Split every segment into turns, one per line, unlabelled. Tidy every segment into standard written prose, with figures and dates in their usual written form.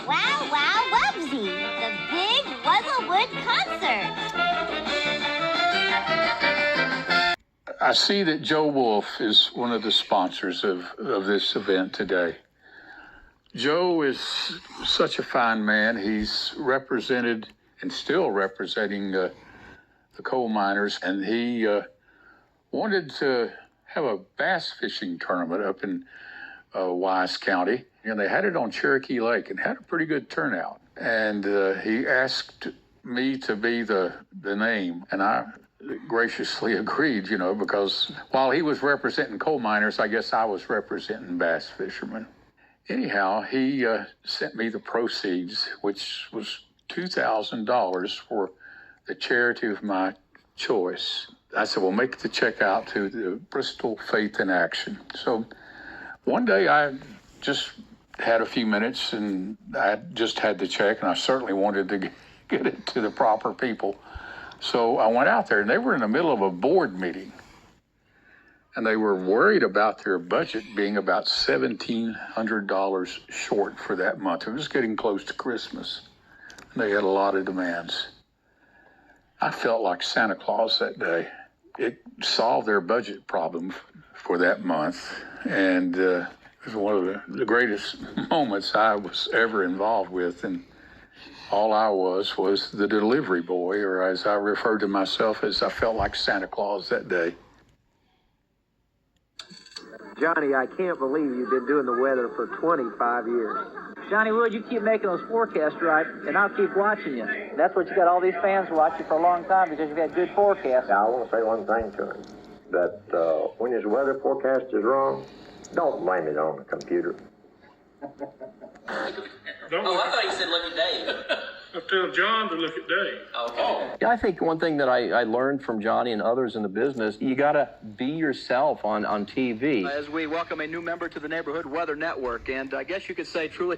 Wow, wow, Wubsy, the big Wuzzlewood concert.
I see that Joe Wolf is one of the sponsors of this event today. Joe is such a fine man. He's represented and still representing the coal miners, and he wanted to have a bass fishing tournament up in Wise County, and they had it on Cherokee Lake and had a pretty good turnout. And he asked me to be the name, and I graciously agreed, because while he was representing coal miners, I guess I was representing bass fishermen. Anyhow, he sent me the proceeds, which was $2,000 for the charity of my choice. I said, well, make the check out to the Bristol Faith in Action. So one day I just had a few minutes and I just had the check, and I certainly wanted to get it to the proper people. So I went out there, and they were in the middle of a board meeting, and they were worried about their budget being about $1,700 short for that month. It was getting close to Christmas, and they had a lot of demands. I felt like Santa Claus that day. It solved their budget problem for that month, and it was one of the greatest moments I was ever involved with, and all I was the delivery boy, or as I referred to myself as, I felt like Santa Claus that day.
Johnny, I can't believe you've been doing the weather for 25 years.
Johnny Wood, you keep making those forecasts right, and I'll keep watching you. That's what you got all these fans watching for a long time, because you've had good forecasts.
Now, I want to say one thing to him, that when his weather forecast is wrong, don't blame it on the computer.
I thought you said look at Dave.
I tell John to look at Dave.
Okay.
Yeah, I think one thing that I learned from Johnny and others in the business, you got to be yourself on TV.
As we welcome a new member to the Neighborhood Weather Network, and I guess you could say truly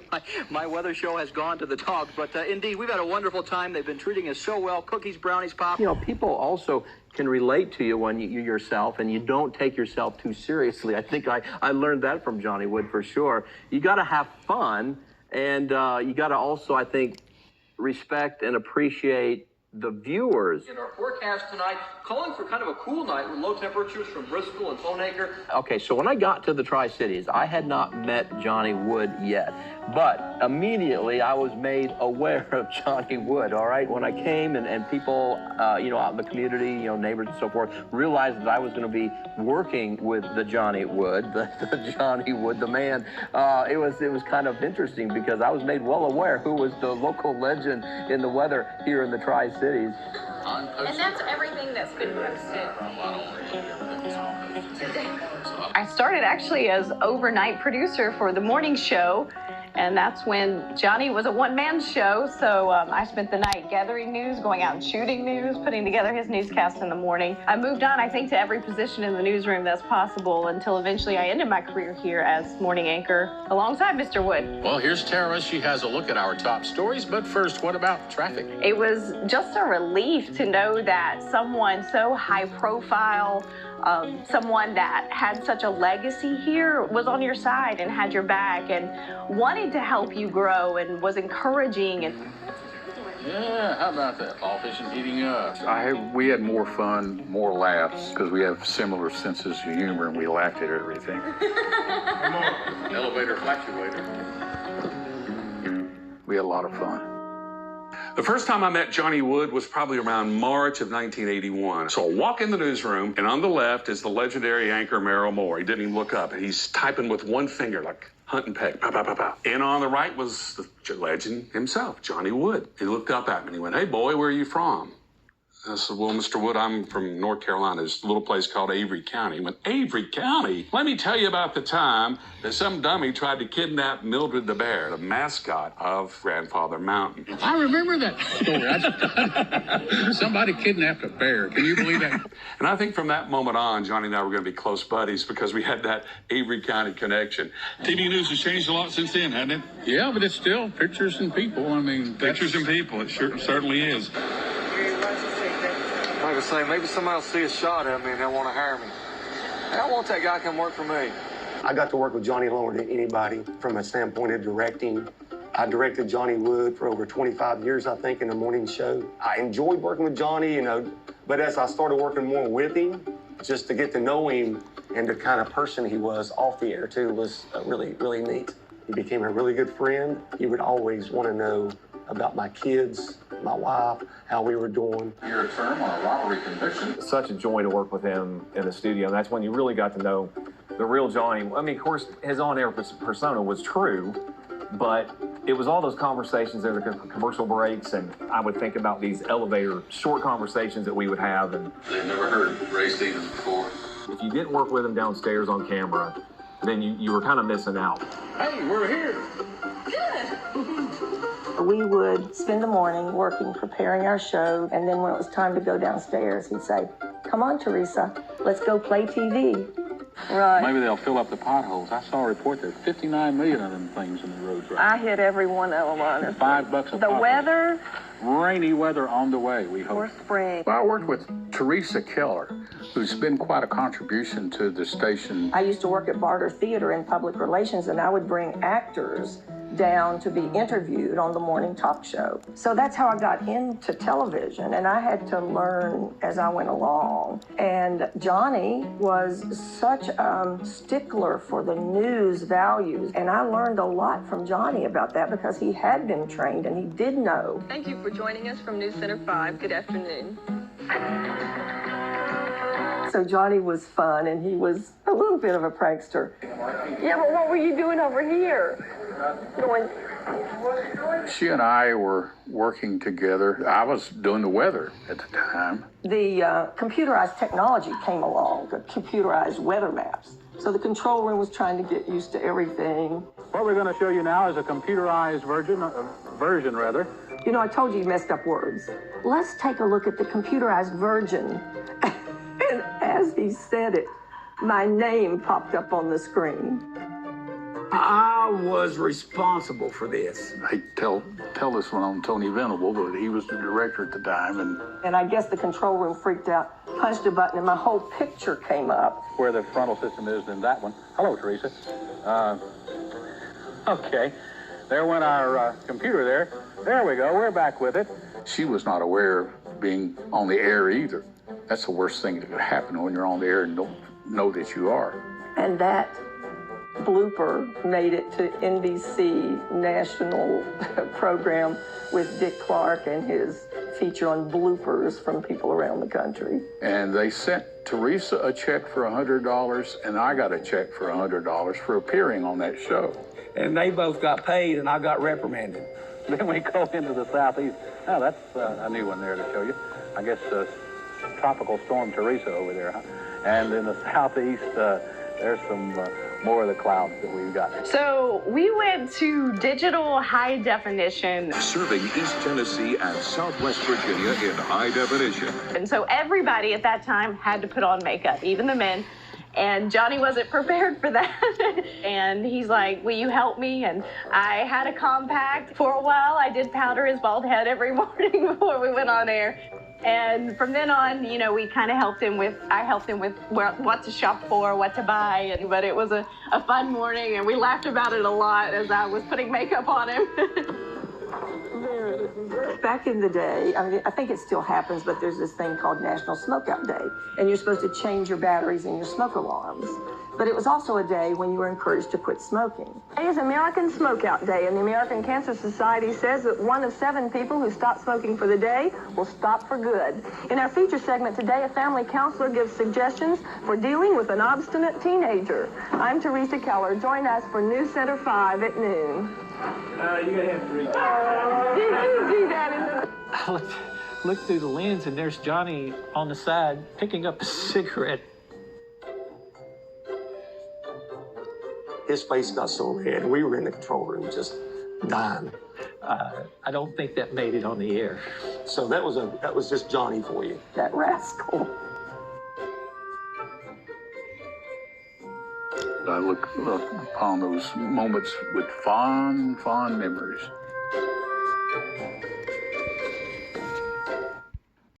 my weather show has gone to the dogs, but indeed, we've had a wonderful time. They've been treating us so well, cookies, brownies, pop.
People also can relate to you when you're yourself and you don't take yourself too seriously. I think I learned that from Johnny Wood for sure. You got to have fun, and you got to also, I think, respect and appreciate the viewers.
In our forecast tonight, calling for kind of a cool night with low temperatures from Bristol and Tonacre.
Okay, so when I got to the Tri-Cities, I had not met Johnny Wood yet, but immediately I was made aware of Johnny Wood, all right? When I came and people, out in the community, neighbors and so forth, realized that I was going to be working with the Johnny Wood, the Johnny Wood, the man, it was kind of interesting because I was made well aware who was the local legend in the weather here in the Tri-Cities.
And that's everything that's been posted. I started actually as overnight producer for the morning show, and that's when Johnny was a one-man show, so I spent the night gathering news, going out and shooting news, putting together his newscast in the morning. I moved on, I think, to every position in the newsroom that's possible until eventually I ended my career here as morning anchor alongside Mr. Wood.
Well, here's Tara. She has a look at our top stories, but first, what about traffic?
It was just a relief to know that someone so high profile, someone that had such a legacy here was on your side and had your back and wanted to help you grow and was encouraging. And
yeah, how about that? Fall fishing heating up.
We had more fun, more laughs, because we have similar senses of humor and we laughed at everything.
Elevator fluctuator.
We had a lot of fun.
The first time I met Johnny Wood was probably around March of 1981. So I walk in the newsroom, and on the left is the legendary anchor Merrill Moore. He didn't even look up, and he's typing with one finger, like hunt and peck, pow, pow, pow, pow. And on the right was the legend himself, Johnny Wood. He looked up at me, and he went, "Hey, boy, where are you from?" I said, "Well, Mr. Wood, I'm from North Carolina. There's a little place called Avery County." He went, "Avery County? Let me tell you about the time that some dummy tried to kidnap Mildred the bear, the mascot of Grandfather Mountain."
I remember that story. Somebody kidnapped a bear. Can you believe that?
And I think from that moment on, Johnny and I were going to be close buddies because we had that Avery County connection.
TV news has changed a lot since then, hasn't it? Yeah, but it's still pictures and people. I mean,
Pictures and people, it certainly is.
Like I say, maybe somebody will see a shot at me and they'll want to hire me. I don't want that guy to come work for me.
I got to work with Johnny longer than anybody from a standpoint of directing I directed Johnny Wood for over 25 years, I think, in the morning show. I enjoyed working with Johnny, but as I started working more with him, just to get to know him and the kind of person he was off the air too was really, really neat. He became a really good friend. He would always want to know about my kids, my wife, how we were doing.
Your term on a robbery conviction.
Such a joy to work with him in the studio. And that's when you really got to know the real Johnny. I mean, of course, his on-air persona was true, but it was all those conversations there, the commercial breaks, and I would think about these elevator short conversations that we would have. And
They've never heard Ray Stevens before.
if you didn't work with him downstairs on camera, then you were kind of missing out.
Hey, we're here.
We would spend the morning working, preparing our show, and then when it was time to go downstairs, he'd say, "Come on, Teresa, let's go play TV." Right.
Maybe they'll fill up the potholes. I saw a report there's 59 million of them things in the roads right
I hit every one of them, honestly.
$5 a
The
pop.
weather
Rainy weather on the way, we hope.
or spring.
Well, I worked with Teresa Keller, who's been quite a contribution to the station.
I used to work at Barter Theater in public relations, and I would bring actors down to be interviewed on the morning talk show. So that's how I got into television, and I had to learn as I went along. And Johnny was such a stickler for the news values, and I learned a lot from Johnny about that because he had been trained and he did know.
Thank you for joining us from News Center 5. Good afternoon.
So Johnny was fun, and he was a little bit of a prankster.
Yeah, but what were you doing over here? Going.
She and I were working together. I was doing the weather at the time.
The computerized technology came along, the computerized weather maps. So the control room was trying to get used to everything.
What we're going to show you now is a computerized version.
You know, I told you you messed up words. Let's take a look at the computerized version. And as he said it, my name popped up on the screen.
I was responsible for this.
I tell this one on Tony Venable, but he was the director at the time.
And I guess the control room freaked out, punched a button, and my whole picture came up.
Where the frontal system is in that one. Hello, Teresa. Okay. There went our computer there. There we go. We're back with it.
She was not aware of being on the air either. That's the worst thing that could happen when you're on the air and don't know that you are.
And that blooper made it to NBC national program with Dick Clark and his feature on bloopers from people around the country.
And they sent Teresa a check for $100, and I got a check for $100 for appearing on that show.
And they both got paid, and I got reprimanded.
Then we go into the southeast. Now, that's a new one there to show you. I guess Tropical Storm Teresa over there, huh? And in the southeast, there's some more of the clouds that we've got.
So we went to digital high definition.
Serving East Tennessee and Southwest Virginia in high definition.
And so everybody at that time had to put on makeup, even the men. And Johnny wasn't prepared for that. And he's like, will you help me? And I had a compact. For a while, I did powder his bald head every morning before we went on air. And from then on, you know, we kind of I helped him with what to shop for, what to buy. But it was a fun morning, and we laughed about it a lot as I was putting makeup on him.
Back in the day, I mean, I think it still happens, but there's this thing called National Smokeout Day, and you're supposed to change your batteries in your smoke alarms. But it was also a day when you were encouraged to quit smoking.
Today is American Smokeout Day, and the American Cancer Society says that 1 of 7 people who stop smoking for the day will stop for good. In our feature segment today, a family counselor gives suggestions for dealing with an obstinate teenager. I'm Teresa Keller. Join us for News Center 5 at noon.
You're going to have to read.
Did you see that in the...
I looked through the lens, and there's Johnny on the side picking up a cigarette.
His face got so red, we were in the control room just dying.
I don't think that made it on the air.
So that was just Johnny for you.
That rascal.
I look upon those moments with fond memories.